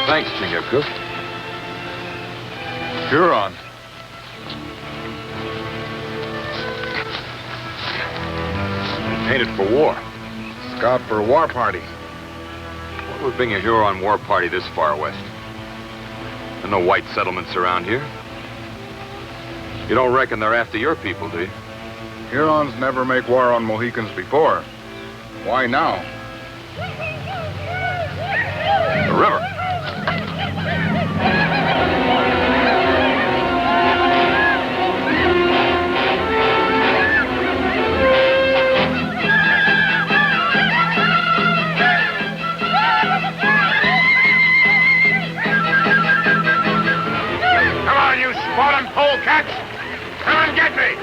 Thanks, Cook. Huron. Painted for war. Scout for a war party. What would bring a Huron war party this far west? There are no white settlements around here. You don't reckon they're after your people, do you? Hurons never make war on Mohicans before. Why now? The river. Come on, you spotted polecats! Come and get me!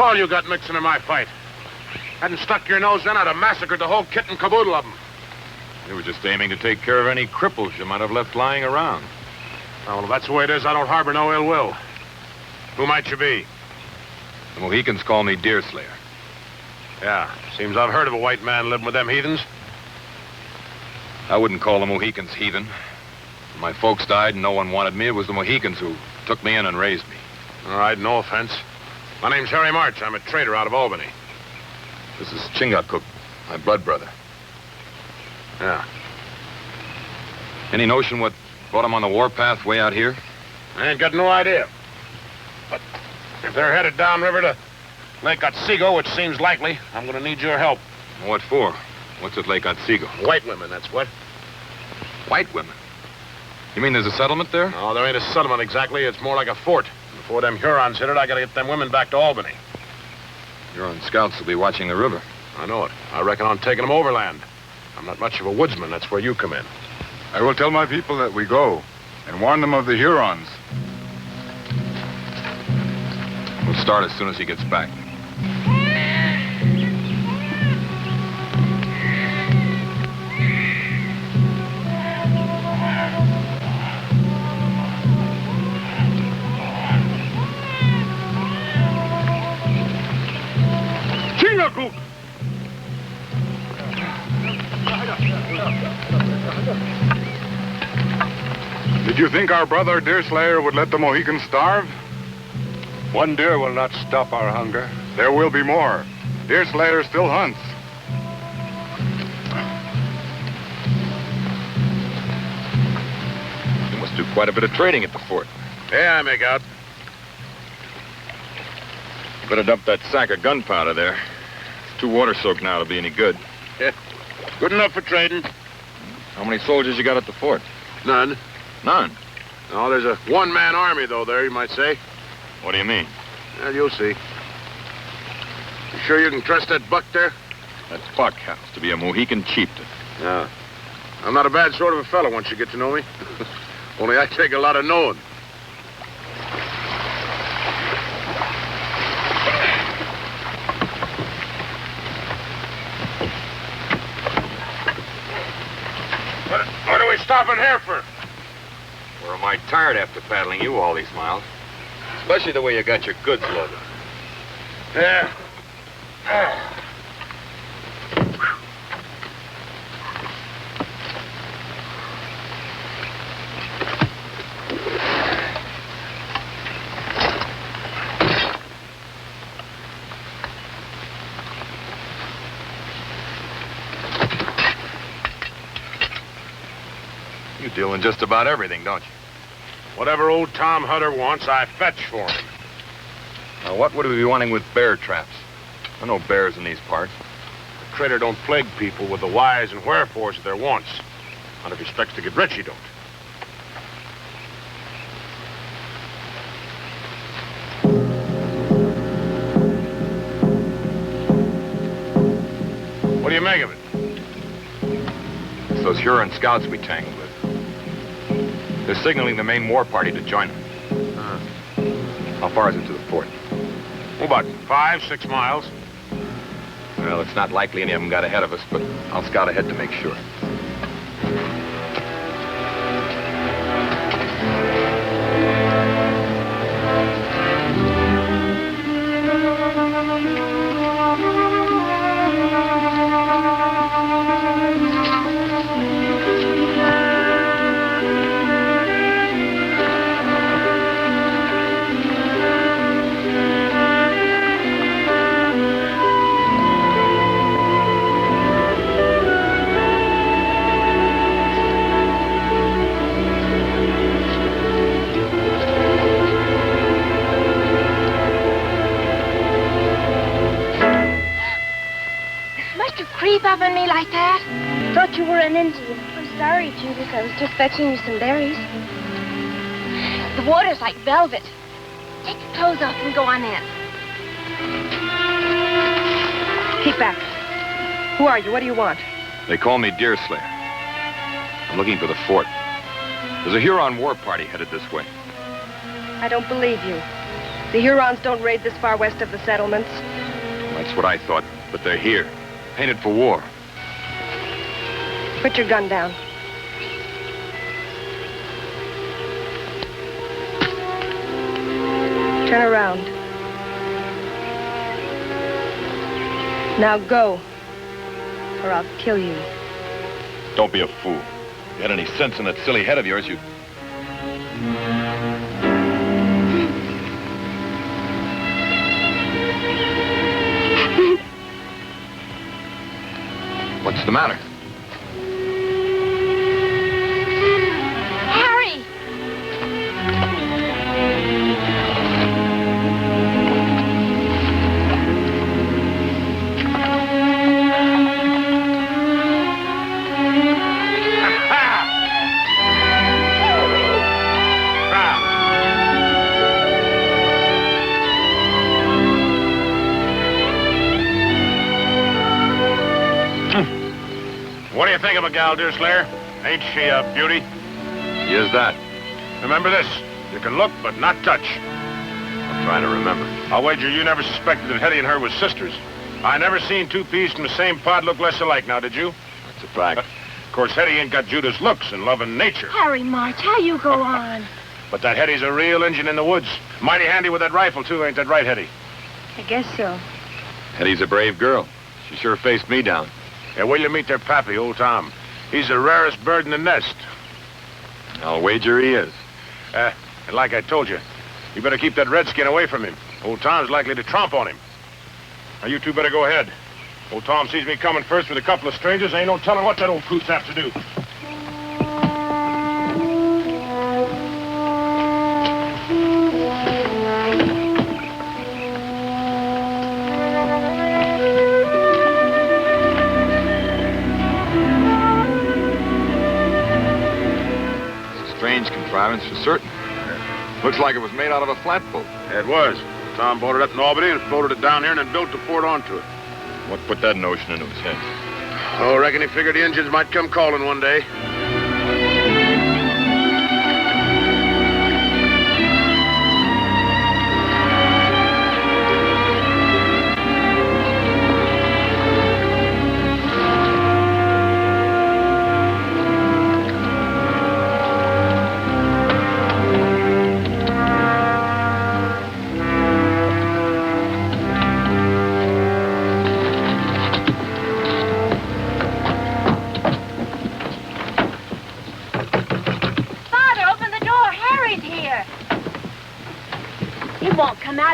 All you got mixing in my fight. Hadn't stuck your nose in, I'd have massacred the whole kit and caboodle of them. You were just aiming to take care of any cripples you might have left lying around. Well, if that's the way it is, I don't harbor no ill will. Who might you be? The Mohicans call me Deerslayer. Yeah, seems I've heard of a white man living with them heathens. I wouldn't call the Mohicans heathen. When my folks died and no one wanted me, it was the Mohicans who took me in and raised me. All right, no offense. My name's Harry March. I'm a trader out of Albany. This is Cook, my blood brother. Yeah. Any notion what brought him on the warpath way out here? I ain't got no idea. But if they're headed downriver to Lake Otsego, which seems likely, I'm going to need your help. What for? What's at Lake Otsego? White women, that's what. White women? You mean there's a settlement there? No, there ain't a settlement exactly. It's more like a fort. Before them Hurons hit it, I gotta get them women back to Albany. Huron scouts will be watching the river. I know it. I reckon on taking them overland. I'm not much of a woodsman. That's where you come in. I will tell my people that we go and warn them of the Hurons. We'll start as soon as he gets back. Did you think our brother Deerslayer would let the Mohicans starve? One deer will not stop our hunger. There will be more. Deerslayer still hunts. You must do quite a bit of trading at the fort. Yeah, I make out. Better dump that sack of gunpowder there. It's too water-soaked now to be any good. Yeah. Good enough for trading. How many soldiers you got at the fort? None. None. No, there's a one-man army, though, there, you might say. What do you mean? Well, you'll see. You sure you can trust that buck there? That buck happens to be a Mohican chieftain. Yeah. I'm not a bad sort of a fellow once you get to know me. Only I take a lot of knowing. What are we stopping here for? Or am I tired after paddling you all these miles? Especially the way you got your goods loaded. Yeah. You deal in just about everything, don't you? Whatever old Tom Hutter wants, I fetch for him. Now, what would we be wanting with bear traps? There are no bears in these parts. The trader don't plague people with the whys and wherefores of their wants. Not if he expects to get rich, he don't. What do you make of it? It's those Huron scouts we tangled with. They're signaling the main war party to join them. How far is it to the fort? Oh, about 5, 6 miles. Well, it's not likely any of them got ahead of us, but I'll scout ahead to make sure. Up on me like that? Thought you were an Indian. I'm sorry, Judith. I was just fetching you some berries. The water's like velvet. Take your clothes off and go on in. Keep back. Who are you? What do you want? They call me Deerslayer. I'm looking for the fort. There's a Huron war party headed this way. I don't believe you. The Hurons don't raid this far west of the settlements. Well, that's what I thought, but they're here. Painted for war. Put your gun down. Turn around. Now go, or I'll kill you. Don't be a fool. If you had any sense in that silly head of yours, you'd... What's the matter? Harry! a gal, Deerslayer. Ain't she a beauty? He is that. Remember this. You can look, but not touch. I'm trying to remember. I'll wager you never suspected that Hetty and her was sisters. I never seen two peas from the same pod look less alike, now, did you? That's a fact. Of course, Hetty ain't got Judith's looks and love and nature. Harry March, how you go on? But that Hetty's a real Injun in the woods. Mighty handy with that rifle, too, ain't that right, Hetty? I guess so. Hetty's a brave girl. She sure faced me down. Yeah, will you meet their pappy, Old Tom? He's the rarest bird in the nest. I'll wager he is. And like I told you, you better keep that redskin away from him. Old Tom's likely to tromp on him. Now, you two better go ahead. Old Tom sees me coming first with a couple of strangers. Ain't no telling what that old coot's have to do. It's a strange contrivance for certain. Looks like it was made out of a flatboat. Yeah, it was. Tom bought it up in Albany and floated it down here and then built the fort onto it. What put that notion into his head? Oh, I reckon he figured the Injuns might come calling one day.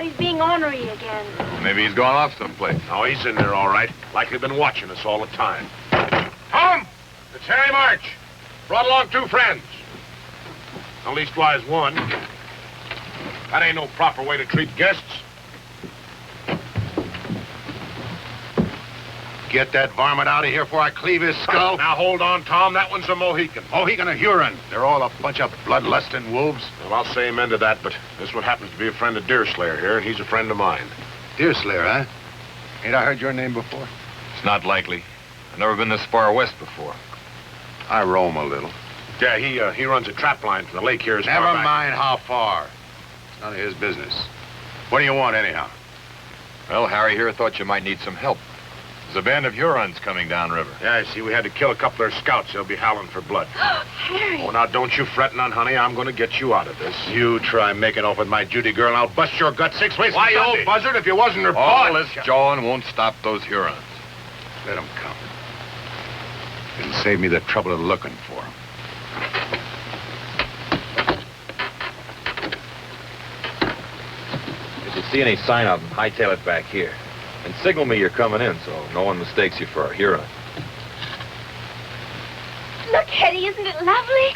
He's being ornery again. Maybe he's gone off someplace. Oh, he's in there all right. Likely been watching us all the time. Tom! It's Harry March. Brought along two friends. At leastwise one. That ain't no proper way to treat guests. Get that varmint out of here before I cleave his skull. Now, hold on, Tom. That one's a Mohican. Mohican or Huron. They're all a bunch of bloodlusting wolves. Well, I'll say amen to that, but this one happens to be a friend of Deerslayer here, and he's a friend of mine. Deerslayer, huh? Ain't I heard your name before? It's not likely. I've never been this far west before. I roam a little. Yeah, he runs a trap line from the lake here as Never far back. mind how far. It's none of his business. What do you want, anyhow? Well, Harry here thought you might need some help. There's a band of Hurons coming downriver. Yeah, I see. We had to kill a couple of their scouts. They'll be howling for blood. Harry! Oh, now, don't you fret none, honey. I'm going to get you out of this. You try making off with my Judy girl, and I'll bust your gut 6 ways. Why, you old buzzard, if you wasn't her All paw... this jawing won't stop those Hurons. Let them come. It'll save me the trouble of looking for them. If you see any sign of them, hightail it back here. And signal me you're coming in so no one mistakes you for a Huron. Look, Hetty, isn't it lovely?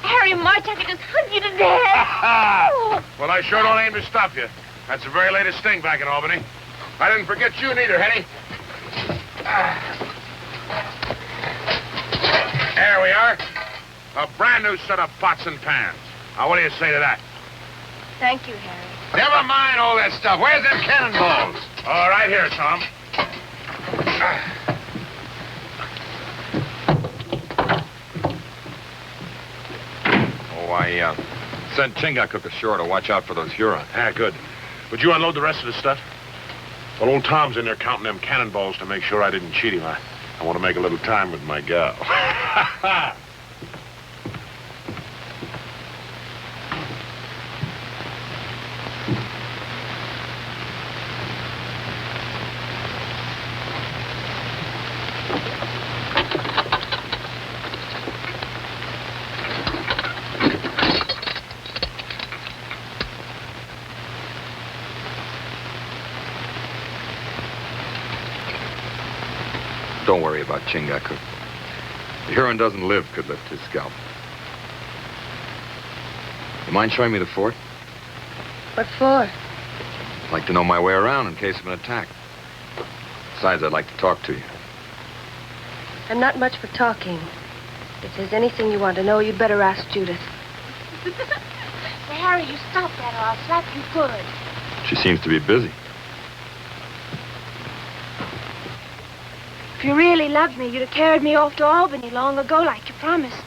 Harry March, I could just hug you to death. Well, I sure don't aim to stop you. That's the very latest thing back in Albany. I didn't forget you neither, Hetty. There we are. A brand new set of pots and pans. Now, what do you say to that? Thank you, Harry. Never mind all that stuff. Where's them cannonballs? All right, here, Tom. Oh, I sent Chingachgook ashore to watch out for those Hurons. Ah, good. Would you unload the rest of the stuff? Well, old Tom's in there counting them cannonballs to make sure I didn't cheat him. I want to make a little time with my gal. Don't worry about Chingachgook. The Huron doesn't live could lift his scalp. You mind showing me the fort? What for? I'd like to know my way around in case of an attack. Besides, I'd like to talk to you. I'm not much for talking. If there's anything you want to know, you'd better ask Judith. Now, Harry, you stop that or I'll slap you good. She seems to be busy. If you really loved me, you'd have carried me off to Albany long ago like you promised.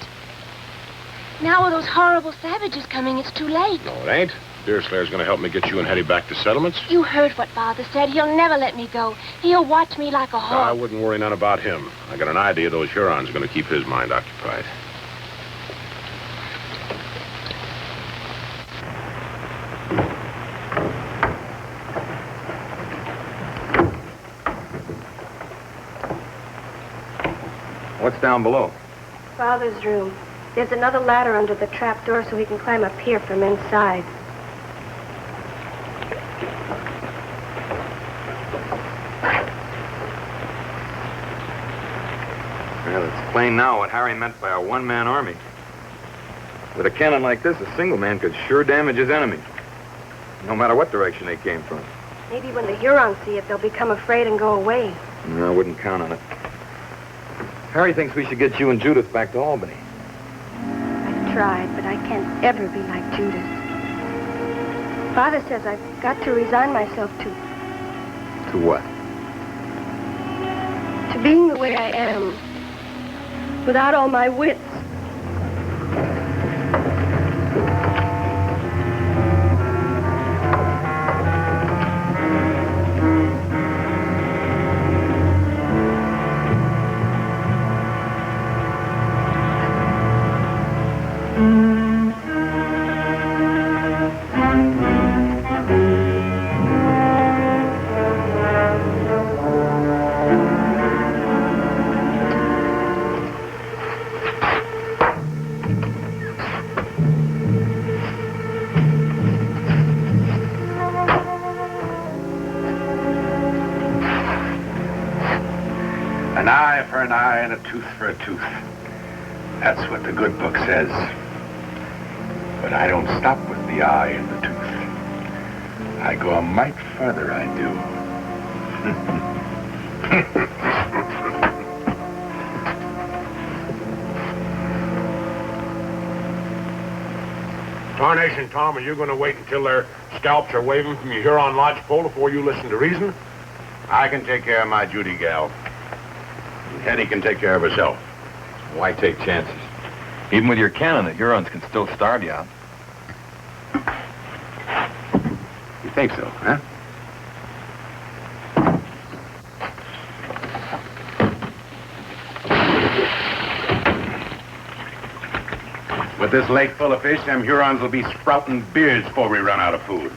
Now with those horrible savages coming, it's too late. No, it ain't. Deerslayer's gonna help me get you and Hetty back to settlements. You heard what Father said. He'll never let me go. He'll watch me like a No, I hawk. wouldn't worry none about him. I got an idea those Hurons are gonna keep his mind occupied. What's down below? Father's room. There's another ladder under the trap door so he can climb up here from inside. Well, it's plain now what Harry meant by a one-man army. With a cannon like this, a single man could sure damage his enemy, no matter what direction they came from. Maybe when the Hurons see it, they'll become afraid and go away. No, I wouldn't count on it. Harry thinks we should get you and Judith back to Albany. I've tried, but I can't ever be like Judith. Father says I've got to resign myself to what? to being the way I am, without all my wits. An eye for an eye and a tooth for a tooth. That's what the good book says. But I don't stop with the eye and the tooth. I go a mite further, I do. Tarnation, Tom, are you going to wait until their scalps are waving from your Huron lodgepole before you listen to reason? I can take care of my Judy gal. Hetty can take care of herself. Why take chances? Even with your cannon, the Hurons can still starve you out. You think so, huh? With this lake full of fish, them Hurons will be sprouting beards before we run out of food.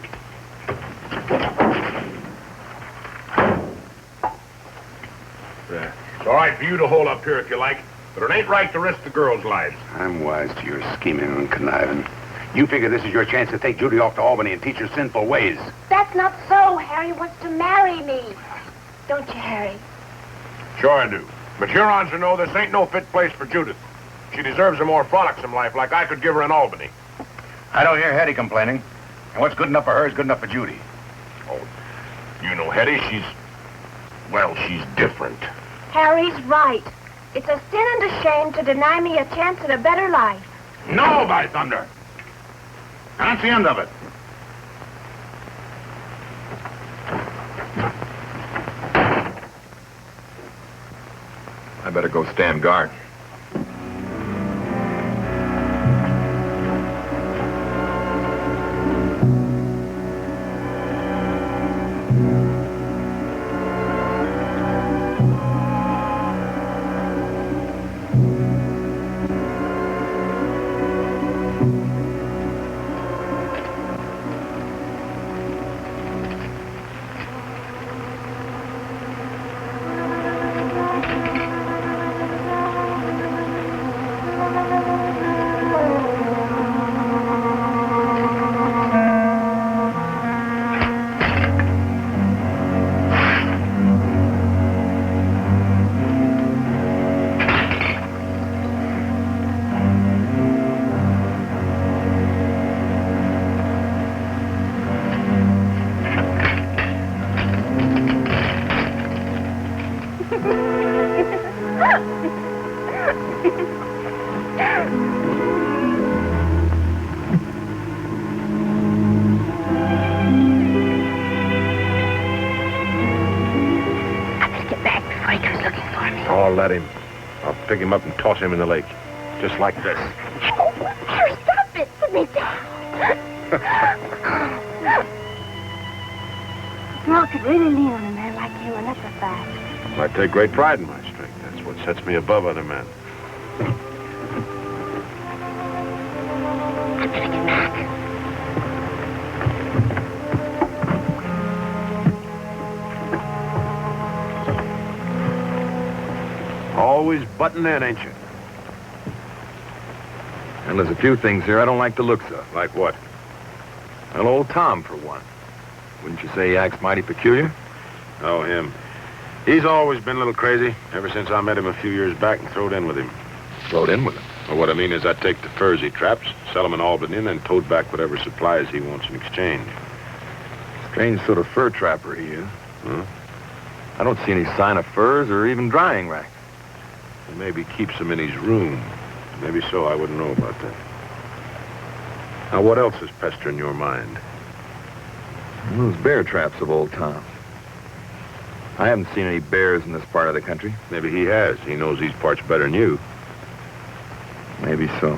It's all right for you to hold up here if you like, but it ain't right to risk the girls' lives. I'm wise to your scheming and conniving. You figure this is your chance to take Judy off to Albany and teach her sinful ways. That's not so. Harry wants to marry me. Don't you, Harry? Sure I do. But Hurons will know this ain't no fit place for Judith. She deserves a more frolicsome life like I could give her in Albany. I don't hear Hetty complaining. And what's good enough for her is good enough for Judy. Oh, you know Hetty, she's different. Harry's right. It's a sin and a shame to deny me a chance at a better life. No, by thunder. And that's the end of it. I better go stand guard. I better get back before he comes looking for me. let him. I'll pick him up and toss him in the lake. Just like this. Harry, stop it. Put me down. A girl could really lean on a man like you, and that's a fact. I take great pride in my strength. That's what sets me above other men. I'm gonna get back. Always butting in, ain't you? And there's a few things here I don't like the looks of. Like what? Well, old Tom, for one. Wouldn't you say he acts mighty peculiar? Oh, him. He's always been a little crazy, ever since I met him a few years back and throwed in with him. Throwed in with him. Well, what I mean is I take the furs he traps, sell them in Albany, and then tote back whatever supplies he wants in exchange. Strange sort of fur trapper he is. Huh? I don't see any sign of furs or even drying rack. He maybe keeps them in his room. Maybe so, I wouldn't know about that. Now, what else is pestering your mind? Those bear traps of old Tom. I haven't seen any bears in this part of the country. Maybe he has. He knows these parts better than you. Maybe so.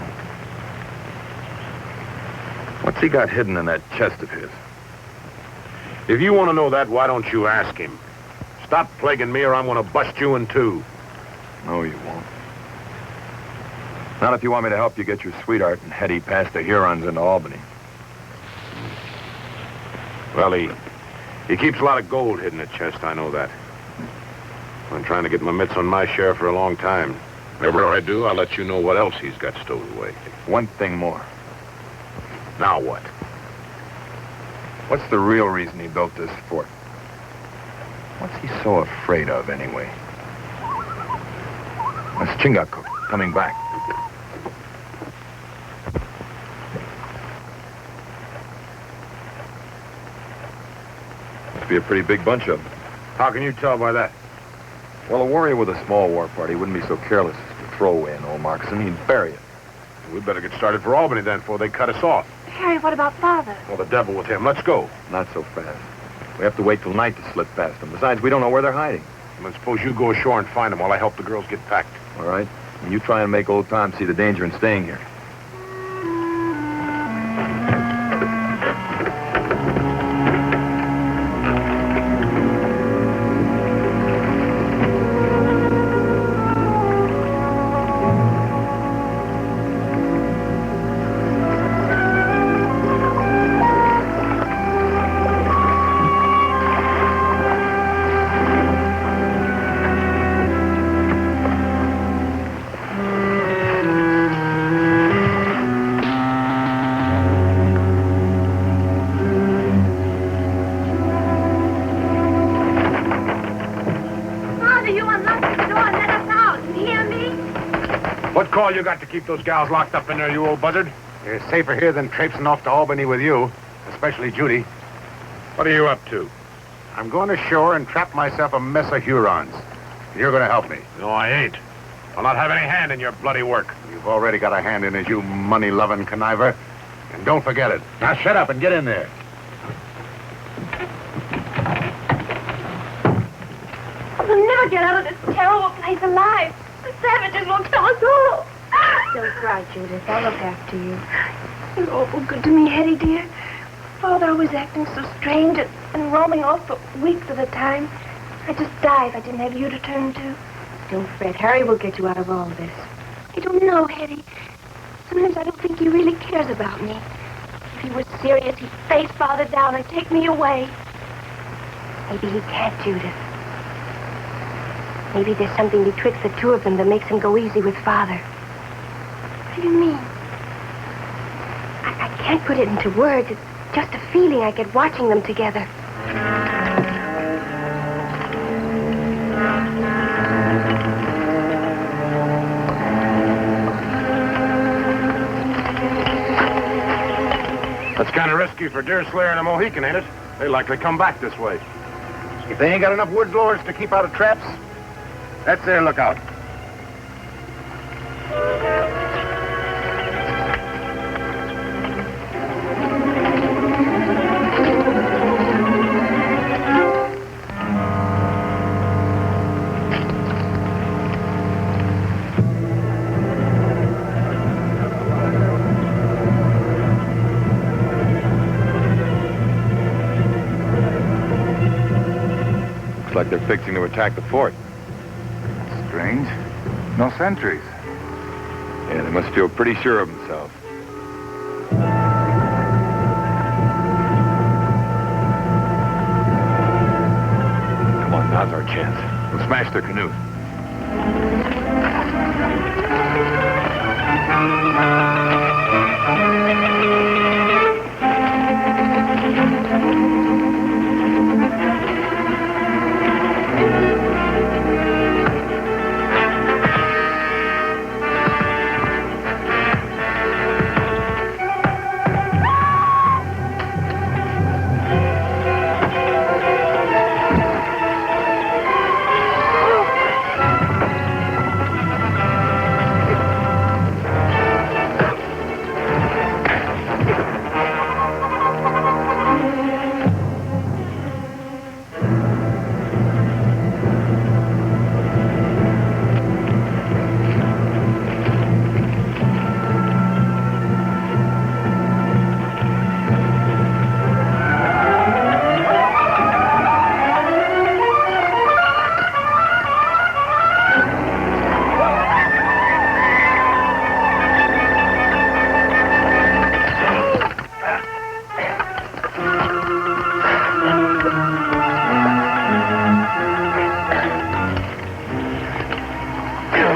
What's he got hidden in that chest of his? If you want to know that, why don't you ask him? Stop plaguing me or I'm going to bust you in two. No, you won't. Not if you want me to help you get your sweetheart and Hetty past the Hurons into Albany. Well, he keeps a lot of gold hidden in the chest, I know that. I'm trying to get my mitts on my share for a long time. Whenever I do, I'll let you know what else he's got stowed away. One thing more. Now what? What's the real reason he built this fort? What's he so afraid of, anyway? That's Chingachgook coming back. Must be a pretty big bunch of them. How can you tell by that? Well, a warrior with a small war party wouldn't be so careless as to throw away an old moccasin. He'd bury it. We'd better get started for Albany then before they cut us off. Harry, what about Father? Well, the devil with him. Let's go. Not so fast. We have to wait till night to slip past them. Besides, we don't know where they're hiding. Then suppose you go ashore and find them while I help the girls get packed. All right? And you try and make old Tom see the danger in staying here. All you got to keep those gals locked up in there, you old buzzard? They're safer here than traipsing off to Albany with you, especially Judy. What are you up to? I'm going ashore and trap myself a mess of Hurons. You're going to help me. No, I ain't. I'll not have any hand in your bloody work. You've already got a hand in it, you money-loving conniver. And don't forget it. Now shut up and get in there. We'll never get out of this terrible place alive. The savages will kill us all. Don't cry, Judith. I'll look after you. You're awful good to me, Hetty, dear. Father always acting so strange and roaming off for weeks at a time. I'd just die if I didn't have you to turn to. Don't fret. Harry will get you out of all this. I don't know, Hetty. Sometimes I don't think he really cares about me. If he were serious, he'd face Father down and take me away. Maybe he can't, Judith. Maybe there's something betwixt the two of them that makes him go easy with Father. What do you mean? I can't put it into words. It's just a feeling I get watching them together. That's kind of risky for Deerslayer and a Mohican, ain't it? They likely come back this way. If they ain't got enough woods lords to keep out of traps, that's their lookout. like they're fixing to attack the fort. Strange. No sentries. Yeah, they must feel pretty sure of themselves. Come on, now's our chance. We'll smash their canoe.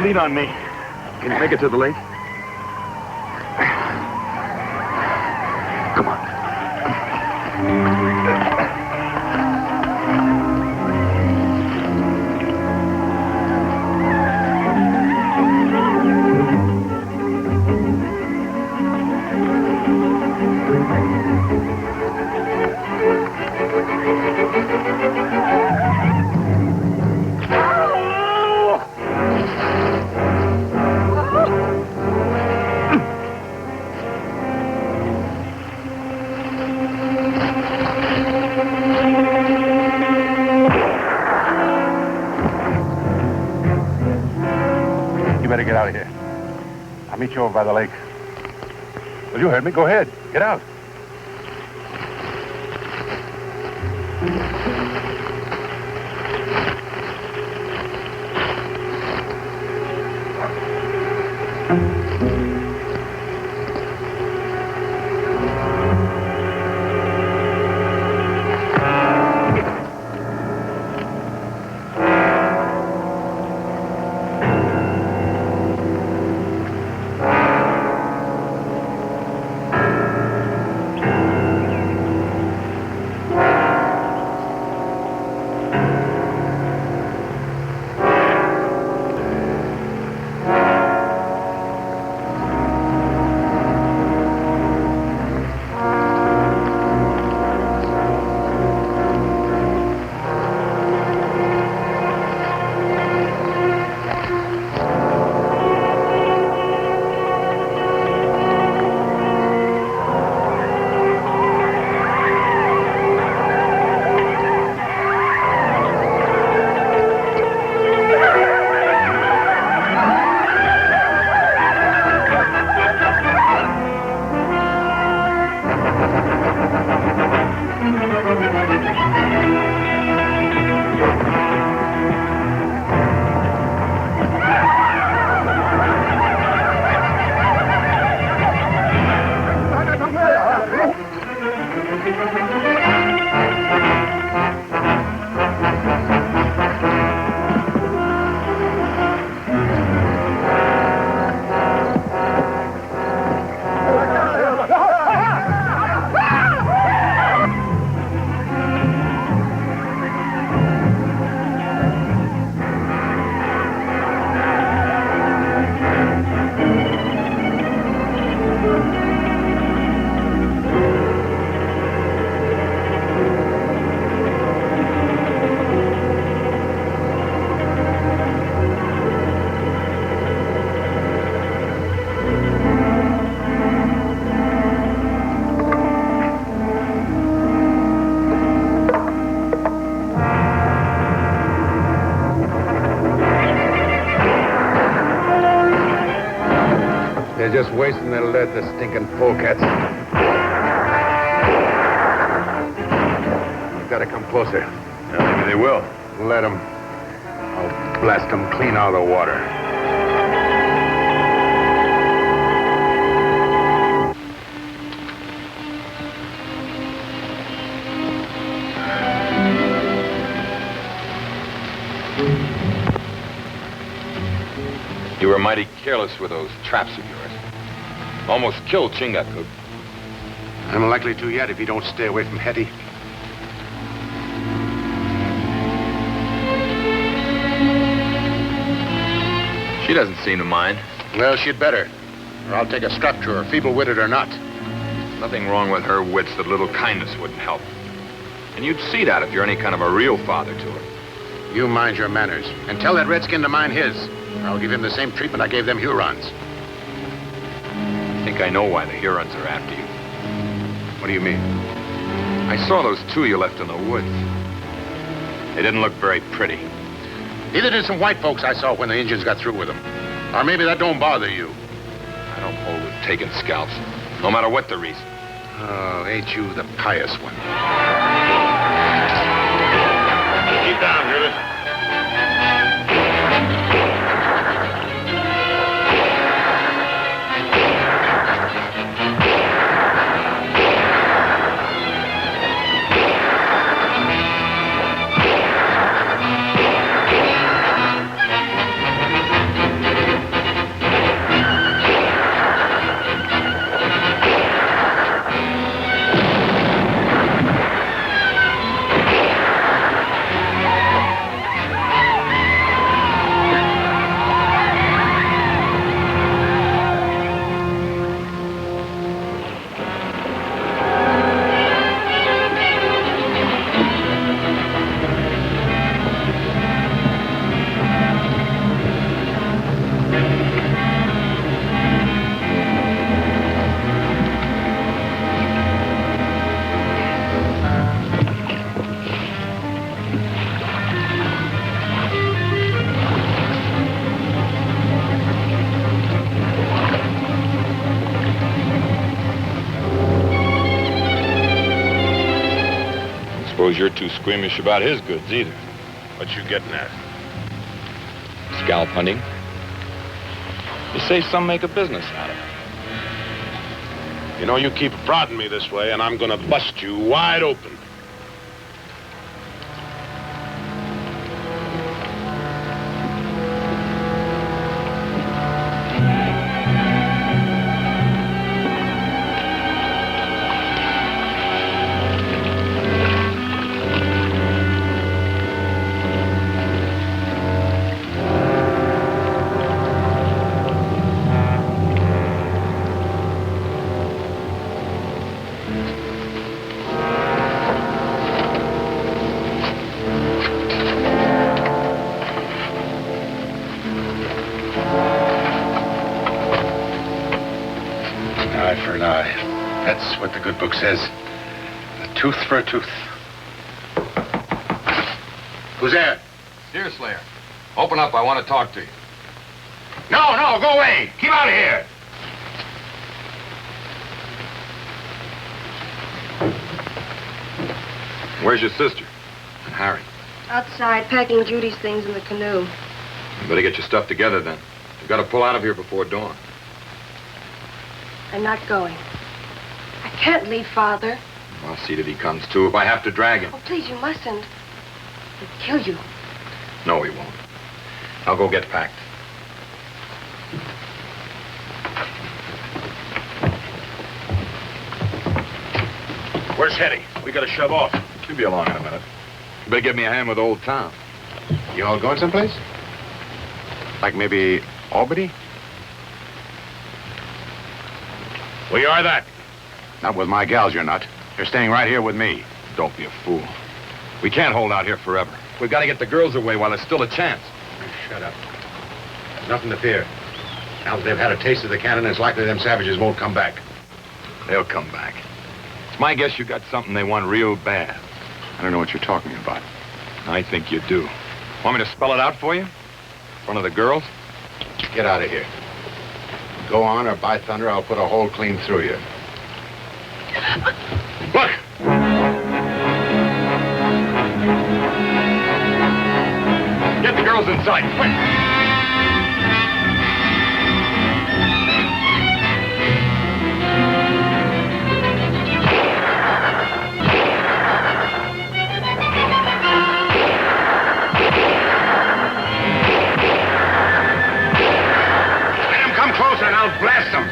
Lean on me. Can you make it to the lake? Come on. Better get out of here. I'll meet you over by the lake. Well, you heard me. Go ahead. Get out. They're just wasting their lead, the stinking polecats. We've got to come closer. Maybe they will. Let him. I'll blast him clean out of the water. You were mighty careless with those traps of yours. Almost killed Chingachgook. I'm likely to yet if you don't stay away from Hetty. She doesn't seem to mind. Well, she'd better. Or I'll take a strap to her, feeble-witted or not. Nothing wrong with her wits that a little kindness wouldn't help. And you'd see that if you're any kind of a real father to her. You mind your manners. And tell that redskin to mind his. Or I'll give him the same treatment I gave them Hurons. I think I know why the Hurons are after you. What do you mean? I saw those two you left in the woods. They didn't look very pretty. Neither did some white folks I saw when the Indians got through with them. Or maybe that don't bother you. I don't hold with taking scalps, no matter what the reason. Oh, ain't you the pious one? Keep down, Judith. You're too squeamish about his goods either. What you getting at? Scalp hunting. You say some make a business out of it. You know, you keep prodding me this way, and I'm gonna bust you wide open. What the good book says. A tooth for a tooth. Who's there? Deerslayer. Open up, I want to talk to you. No, go away. Keep out of here. Where's your sister? And Harry? Outside, packing Judy's things in the canoe. You better get your stuff together then. You've got to pull out of here before dawn. I'm not going. I can't leave Father. I'll see that he comes too, if I have to drag him. Oh, please, you mustn't. He'll kill you. No, he won't. I'll go get packed. Where's Hetty? We gotta shove off. She'll be along in a minute. You better give me a hand with Old Tom. You all going someplace? Like maybe Albany? We are that. Not with my gals, you're not. You're staying right here with me. Don't be a fool. We can't hold out here forever. We've got to get the girls away while there's still a chance. Shut up. There's nothing to fear. Now that they've had a taste of the cannon, it's likely them savages won't come back. They'll come back. It's my guess you got something they want real bad. I don't know what you're talking about. I think you do. Want me to spell it out for you? In front of the girls? Get out of here. Go on, or by thunder, I'll put a hole clean through you. Look! hell's in sight? Quick! Let him come closer and I'll blast him.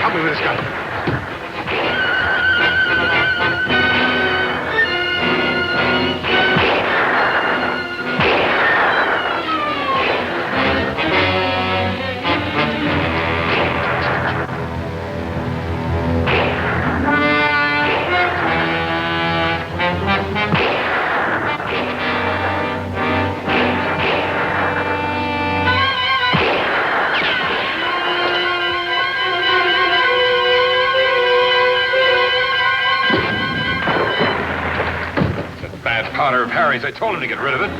Help me with this gun. Powder of Harry's. I told him to get rid of it.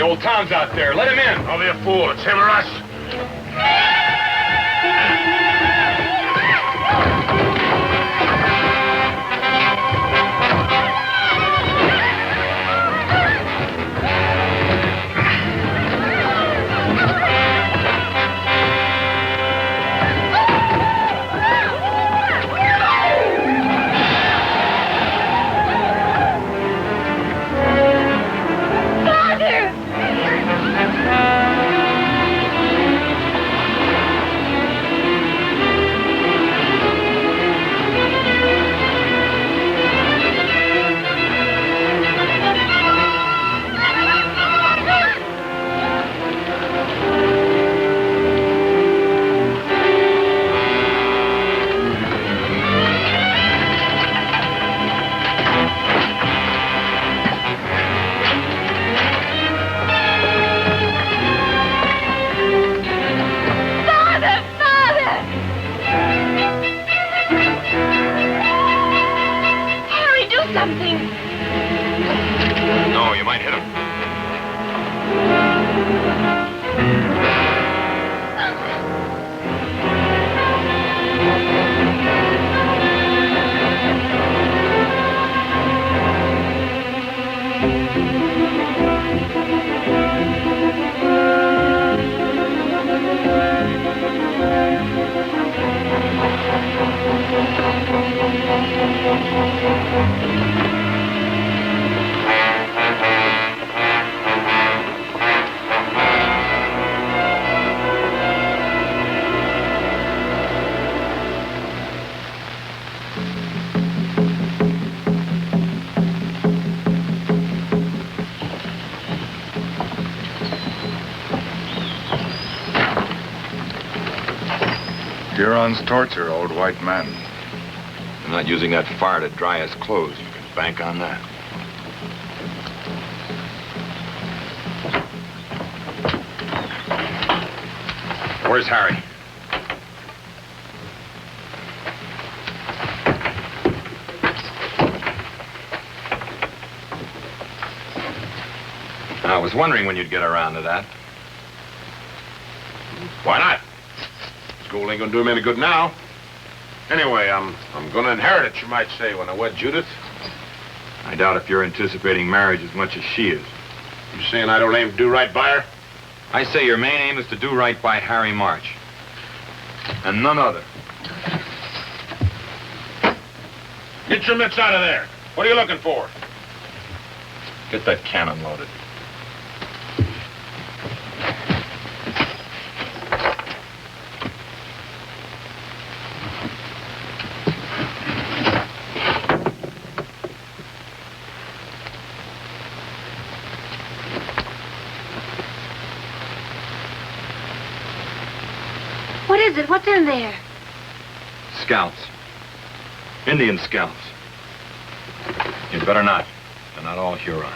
Old Tom's out there. Let him in. Don't be a fool. It's him or us. Hurons torture old white men. They're not using that fire to dry his clothes. You can bank on that. Where's Harry? I was wondering when you'd get around to that. Why not? School ain't gonna do him any good now. Anyway, I'm gonna inherit it, you might say, when I wed Judith. I doubt if you're anticipating marriage as much as she is. You saying I don't aim to do right by her? I say your main aim is to do right by Harry March. And none other. Get your mitts out of there. What are you looking for? Get that cannon loaded. What is it? What's in there? Scalps. Indian scalps. You'd better not. They're not all Huron.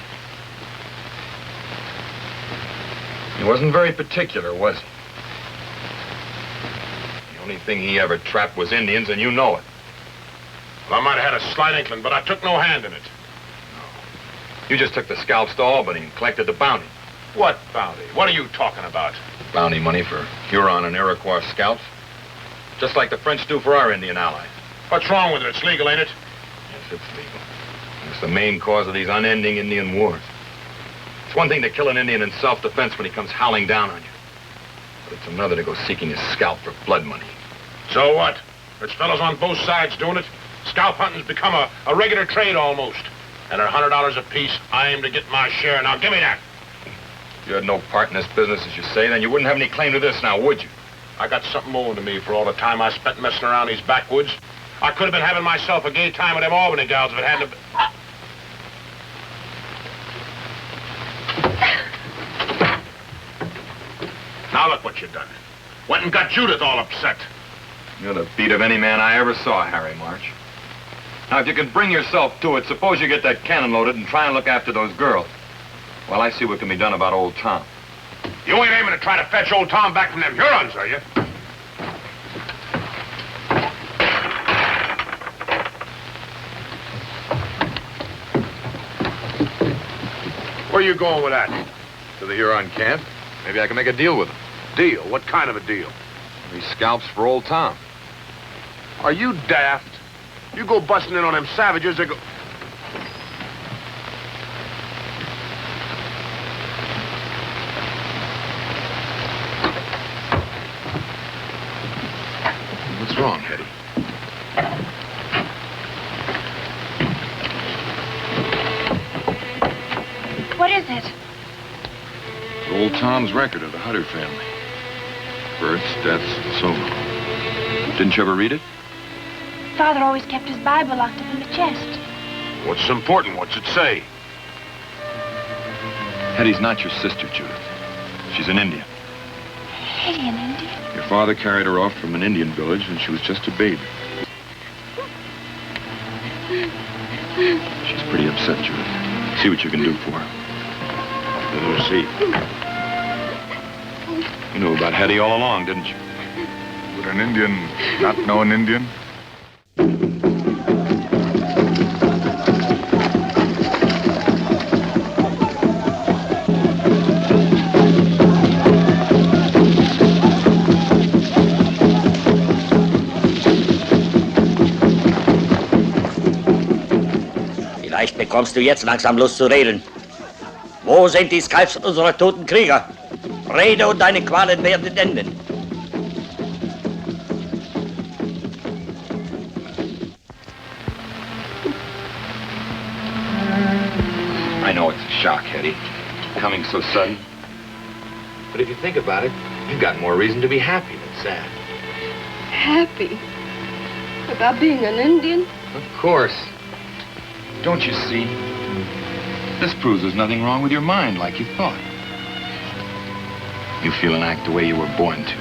He wasn't very particular, was he? The only thing he ever trapped was Indians, and you know it. Well, I might have had a slight inkling, but I took no hand in it. You just took the scalps to Albany and collected the bounty. What bounty? What are you talking about? Bounty money for Huron and Iroquois scalps. Just like the French do for our Indian allies. What's wrong with it? It's legal, ain't it? Yes, it's legal. It's the main cause of these unending Indian wars. It's one thing to kill an Indian in self-defense when he comes howling down on you. But it's another to go seeking his scalp for blood money. So what? There's fellows on both sides doing it. Scalp hunting's become a regular trade almost. And at $100 apiece, I aim to get my share. Now, give me that. If you had no part in this business, as you say, then you wouldn't have any claim to this now, would you? I got something owing to me for all the time I spent messing around these backwoods. I could have been having myself a gay time with them Albany gals if it hadn't been... Now look what you done. Went and got Judith all upset. You're the beat of any man I ever saw, Harry March. Now, if you can bring yourself to it, suppose you get that cannon loaded and try and look after those girls. Well, I see what can be done about old Tom. You ain't aiming to try to fetch old Tom back from them Hurons, are you? Where are you going with that? To the Huron camp. Maybe I can make a deal with them. Deal? What kind of a deal? These scalps for old Tom. Are you daft? You go busting in on them savages, they go... What's wrong, Hetty? What is it? Old Tom's record of the Hutter family. Births, deaths, and so on. Didn't you ever read it? Father always kept his Bible locked up in the chest. What's important? What's it say? Hetty's not your sister, Judith. She's an Indian. Hetty, an Indian? Your father carried her off from an Indian village when she was just a baby. She's pretty upset, Judith. See what you can do for her. We'll see. You knew about Hetty all along, didn't you? Would an Indian not know an Indian? Vielleicht bekommst du jetzt langsam Lust zu reden. Wo sind die Scalps unserer toten Krieger? Rede und deine Qualen werden enden. I know it's a shock, Hetty. Coming so sudden. But if you think about it, you've got more reason to be happy than sad. Happy? About being an Indian? Of course. Don't you see? This proves there's nothing wrong with your mind like you thought. You feel and act the way you were born to.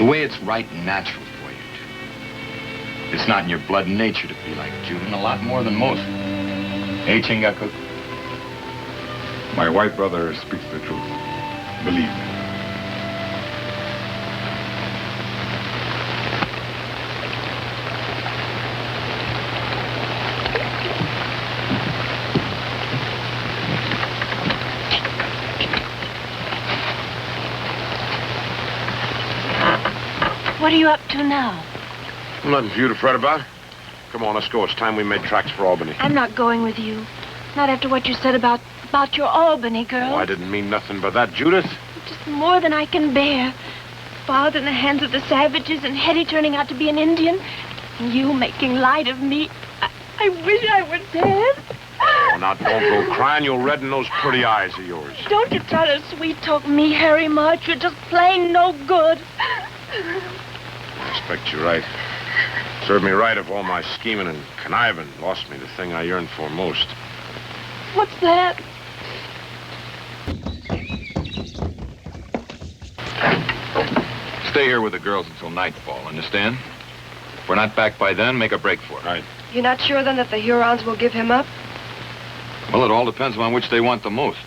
The way it's right and natural for you to. It's not in your blood and nature to be like Judith, and a lot more than most. Hey, Chingakuk? My white brother speaks the truth. Believe me. What are you up to now? Nothing for you to fret about. Come on, let's go. It's time we made tracks for Albany. I'm not going with you. Not after what you said about your Albany girl. Oh, I didn't mean nothing but that, Judith. Just more than I can bear. Father in the hands of the savages and Hetty turning out to be an Indian. And you making light of me. I wish I were dead. Oh, now don't go crying. You'll redden those pretty eyes of yours. Don't you try to sweet-talk me, Harry March. You're just plain no good. I expect you're right. Served me right if all my scheming and conniving lost me the thing I yearned for most. What's that? Stay here with the girls until nightfall, understand? If we're not back by then, make a break for it. Right. You're not sure, then, that the Hurons will give him up? Well, it all depends on which they want the most.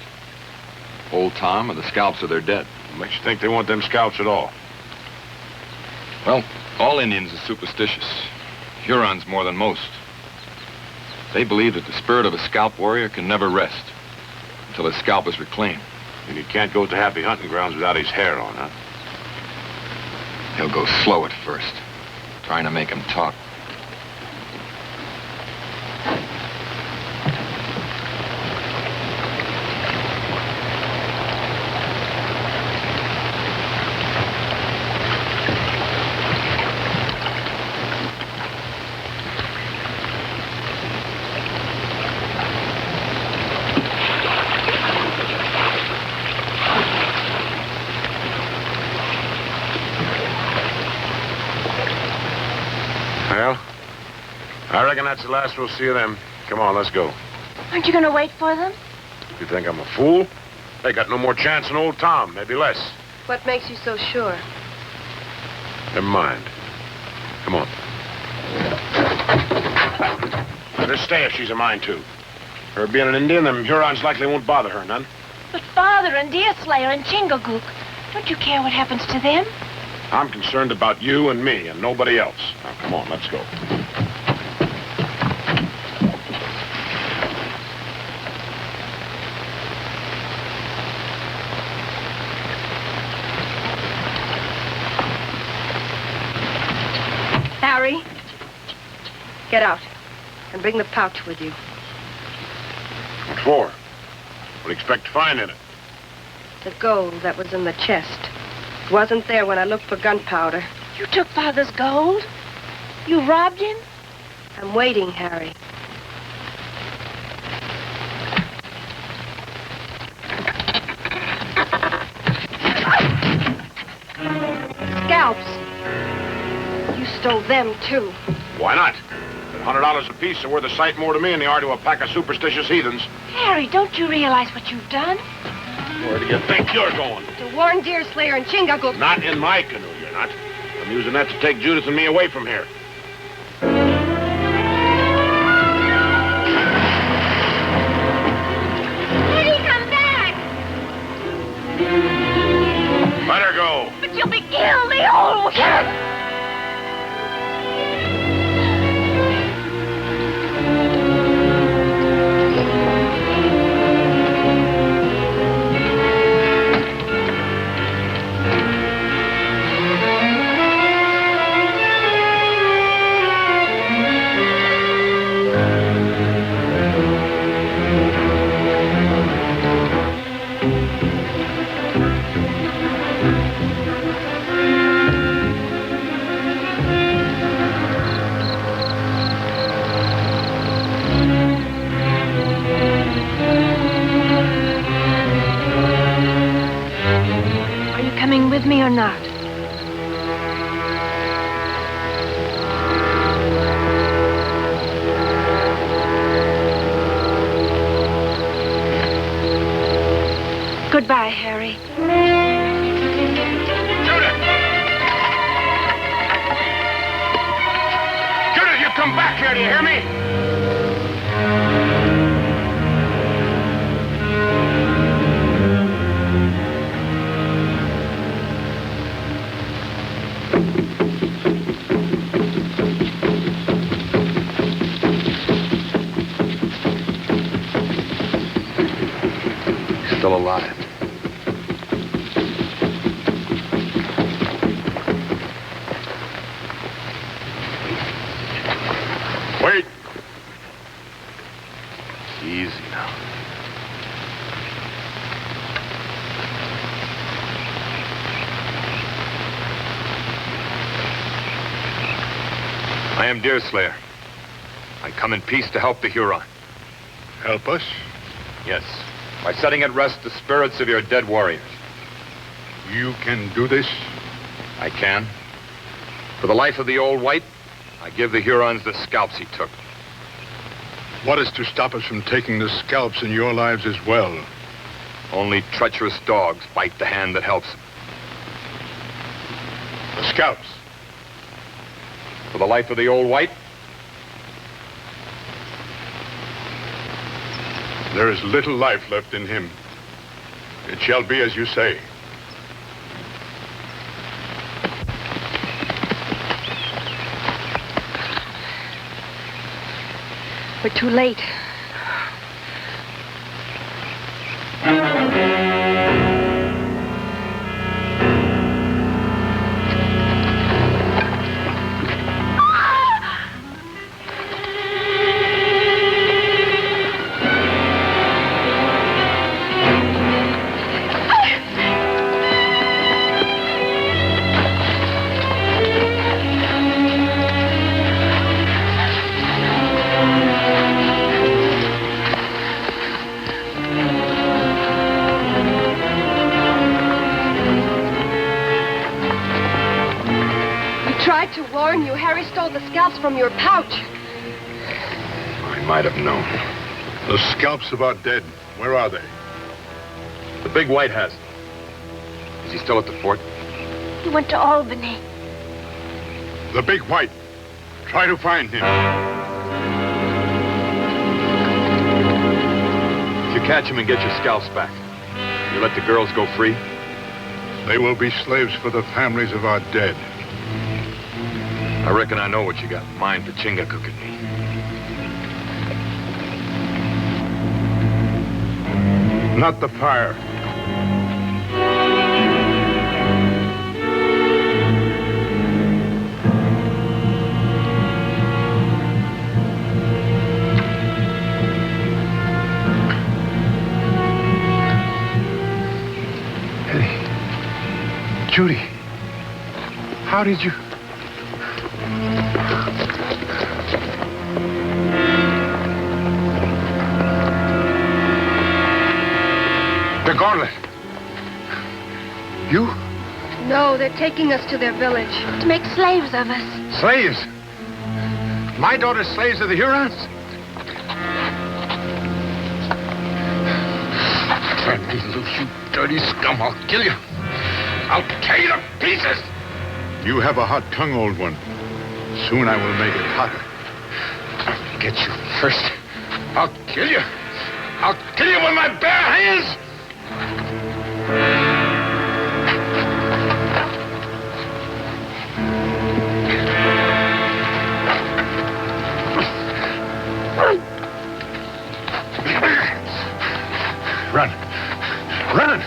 Old Tom or the scalps of their dead. What makes you think they want them scalps at all? Well, all Indians are superstitious. Hurons more than most. They believe that the spirit of a scalp warrior can never rest until his scalp is reclaimed. And he can't go to happy hunting grounds without his hair on, huh? He'll go slow at first, trying to make him talk. Well, I reckon that's the last we'll see of them. Come on, let's go. Aren't you going to wait for them? You think I'm a fool? They got no more chance than old Tom, maybe less. What makes you so sure? Never mind. Come on. Let her stay if she's a mind to. Her being an Indian, them Hurons likely won't bother her none. But Father and Deerslayer and Chingakuk, don't you care what happens to them? I'm concerned about you and me and nobody else. Now, come on, let's go. Harry, get out and bring the pouch with you. What for? What do you expect to find in it? The gold that was in the chest. It wasn't there when I looked for gunpowder. You took Father's gold? You robbed him? I'm waiting, Harry. Scalps. You stole them, too. Why not? $100 apiece are worth a sight more to me than they are to a pack of superstitious heathens. Harry, don't you realize what you've done? Where do you think you're going? To warn Deerslayer and Chingakuk. Not in my canoe, you're not. I'm using that to take Judith and me away from here. Hetty, come back! Let her go. But you'll be killed, the old cat! With me or not? Goodbye, Harry. Judith! there, do you hear me? Still alive. Wait. Easy now. I am Deerslayer. I come in peace to help the Huron. Help us? Yes, by setting at rest the spirits of your dead warriors. You can do this? I can. For the life of the old white, I give the Hurons the scalps he took. What is to stop us from taking the scalps in your lives as well? Only treacherous dogs bite the hand that helps them. The scalps. For the life of the old white, There is little life left in him. It shall be as you say. We're too late. Harry stole the scalps from your pouch. I might have known. The scalps of our dead, where are they? The big white has them. Is he still at the fort? He went to Albany. The big white. Try to find him. If you catch him and get your scalps back, you let the girls go free? They will be slaves for the families of our dead. I reckon I know what you got in mind for Chingachgook and me. Not the fire. Hetty. Judy. How did you... The gauntlet. You? No, they're taking us to their village. To make slaves of us. Slaves? My daughter's slaves of the Hurons? Turn me loose, you dirty scum. I'll kill you. I'll tear you to pieces. You have a hot tongue, old one. Soon I will make it hotter. I'll get you first. I'll kill you. I'll kill you with my bare hands. Run. Run!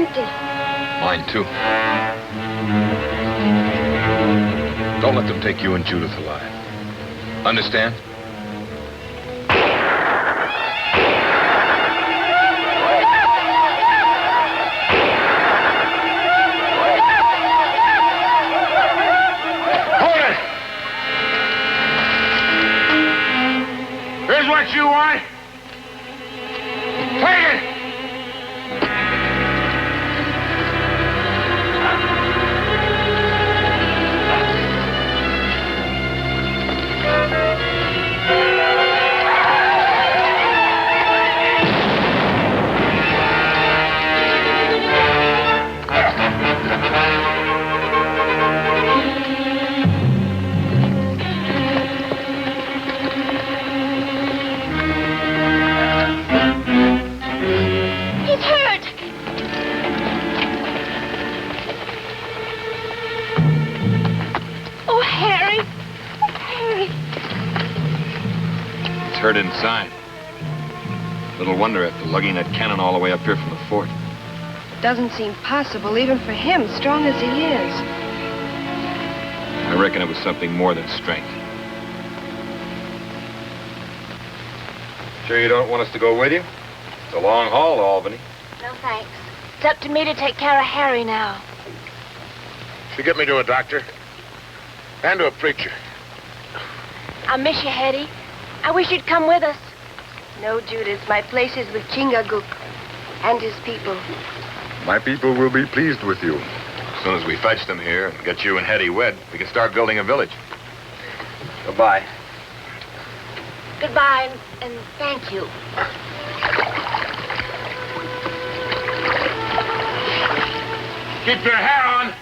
empty. Mine, too. Don't let them take you and Judith alive. Understand? Hold it! Here's what you want. Take it! He's hurt. Oh, Harry. Oh, Harry. It's hurt inside. Little wonder after lugging that cannon all the way up here from the fort. Doesn't seem possible, even for him, strong as he is. I reckon it was something more than strength. Sure you don't want us to go with you? It's a long haul to Albany. No, thanks. It's up to me to take care of Harry now. Should get me to a doctor. And to a preacher. I miss you, Hetty. I wish you'd come with us. No, Judith, my place is with Chingachgook and his people. My people will be pleased with you. As soon as we fetch them here and get you and Hetty wed, we can start building a village. Goodbye. Goodbye, and thank you. Keep your hair on.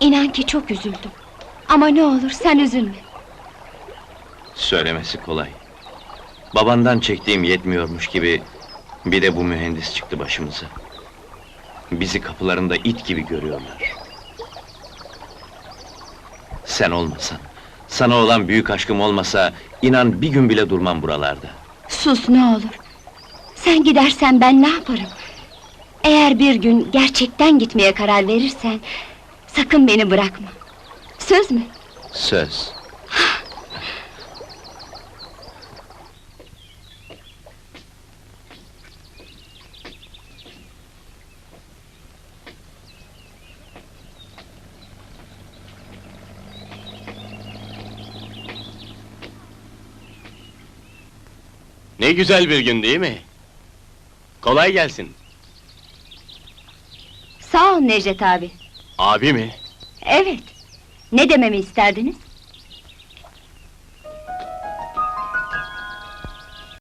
İnan ki çok üzüldüm. Ama ne olur sen üzülme. Söylemesi kolay. Babandan çektiğim yetmiyormuş gibi bir de bu mühendis çıktı başımıza. Bizi kapılarında it gibi görüyorlar. Sen olmasan, sana olan büyük aşkım olmasa inan bir gün bile durmam buralarda. Sus ne olur. Sen gidersen ben ne yaparım? Eğer bir gün gerçekten gitmeye karar verirsen sakın beni bırakma. Söz mü? Söz. Ne güzel bir gün değil mi? Kolay gelsin. Sağ ol Necdet abi. Abi mi? Evet. Ne dememi isterdiniz?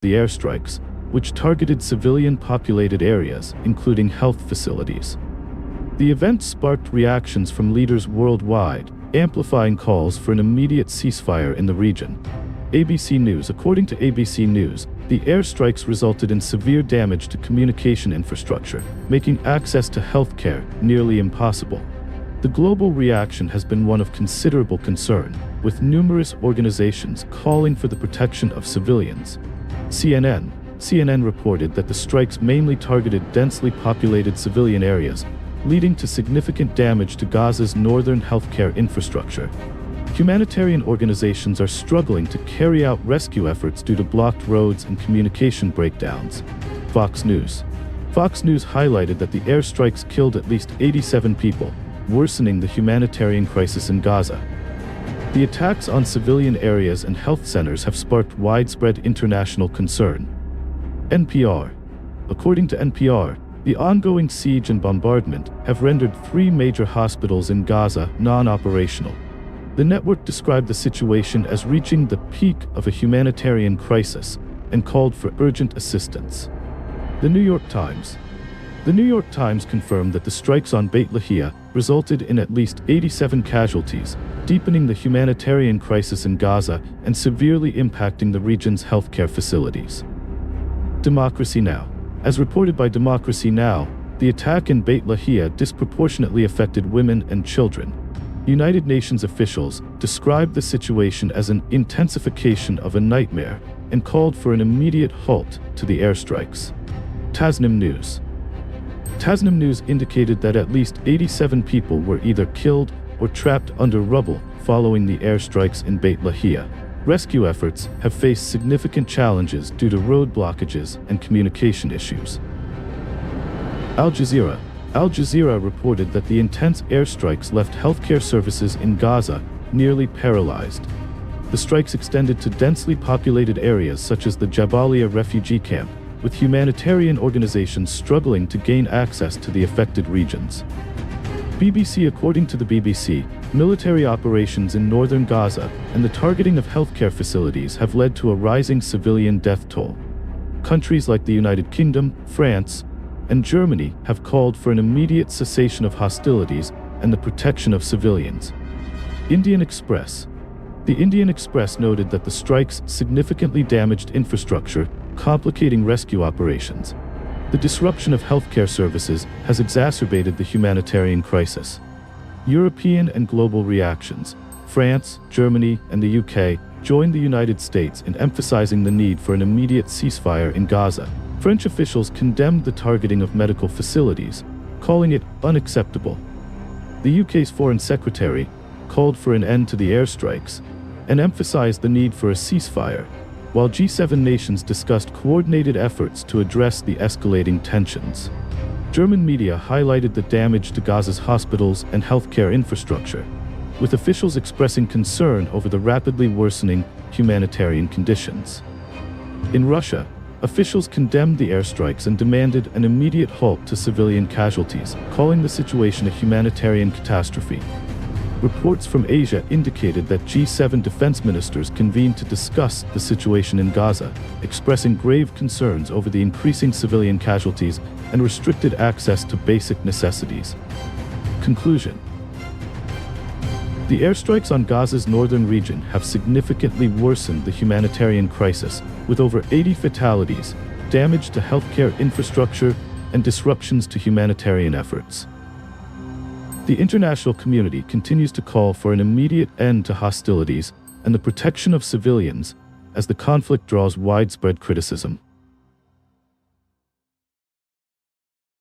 The airstrikes, which targeted civilian populated areas, including health facilities. The event sparked reactions from leaders worldwide, amplifying calls for an immediate ceasefire in the region. ABC News. According to ABC News, the airstrikes resulted in severe damage to communication infrastructure, making access to healthcare nearly impossible. The global reaction has been one of considerable concern, with numerous organizations calling for the protection of civilians. CNN reported that the strikes mainly targeted densely populated civilian areas, leading to significant damage to Gaza's northern healthcare infrastructure. Humanitarian organizations are struggling to carry out rescue efforts due to blocked roads and communication breakdowns. Fox News highlighted that the airstrikes killed at least 87 people, worsening the humanitarian crisis in Gaza. The attacks on civilian areas and health centers have sparked widespread international concern. According to NPR, the ongoing siege and bombardment have rendered 3 major hospitals in Gaza non-operational. The network described the situation as reaching the peak of a humanitarian crisis and called for urgent assistance. The New York Times confirmed that the strikes on Beit Lahia resulted in at least 87 casualties, deepening the humanitarian crisis in Gaza and severely impacting the region's healthcare facilities. Democracy Now! As reported by Democracy Now!, the attack in Beit Lahia disproportionately affected women and children. United Nations officials described the situation as an intensification of a nightmare and called for an immediate halt to the airstrikes. Tasnim News indicated that at least 87 people were either killed or trapped under rubble following the airstrikes in Beit Lahia. Rescue efforts have faced significant challenges due to road blockages and communication issues. Al Jazeera reported that the intense airstrikes left healthcare services in Gaza nearly paralyzed. The strikes extended to densely populated areas such as the Jabalia refugee camp, with humanitarian organizations struggling to gain access to the affected regions. According to the BBC, military operations in northern Gaza and the targeting of healthcare facilities have led to a rising civilian death toll. Countries like the United Kingdom, France, and Germany have called for an immediate cessation of hostilities and the protection of civilians. The Indian Express noted that the strikes significantly damaged infrastructure, complicating rescue operations. The disruption of healthcare services has exacerbated the humanitarian crisis. European and global reactions. France, Germany, and the UK joined the United States in emphasizing the need for an immediate ceasefire in Gaza. French officials condemned the targeting of medical facilities, calling it unacceptable. The UK's Foreign Secretary called for an end to the airstrikes and emphasized the need for a ceasefire, while G7 nations discussed coordinated efforts to address the escalating tensions. German media highlighted the damage to Gaza's hospitals and healthcare infrastructure, with officials expressing concern over the rapidly worsening humanitarian conditions. In Russia, officials condemned the airstrikes and demanded an immediate halt to civilian casualties, calling the situation a humanitarian catastrophe. Reports from Asia indicated that G7 defense ministers convened to discuss the situation in Gaza, expressing grave concerns over the increasing civilian casualties and restricted access to basic necessities. Conclusion. The airstrikes on Gaza's northern region have significantly worsened the humanitarian crisis, with over 80 fatalities, damage to healthcare infrastructure, and disruptions to humanitarian efforts. The international community continues to call for an immediate end to hostilities and the protection of civilians as the conflict draws widespread criticism.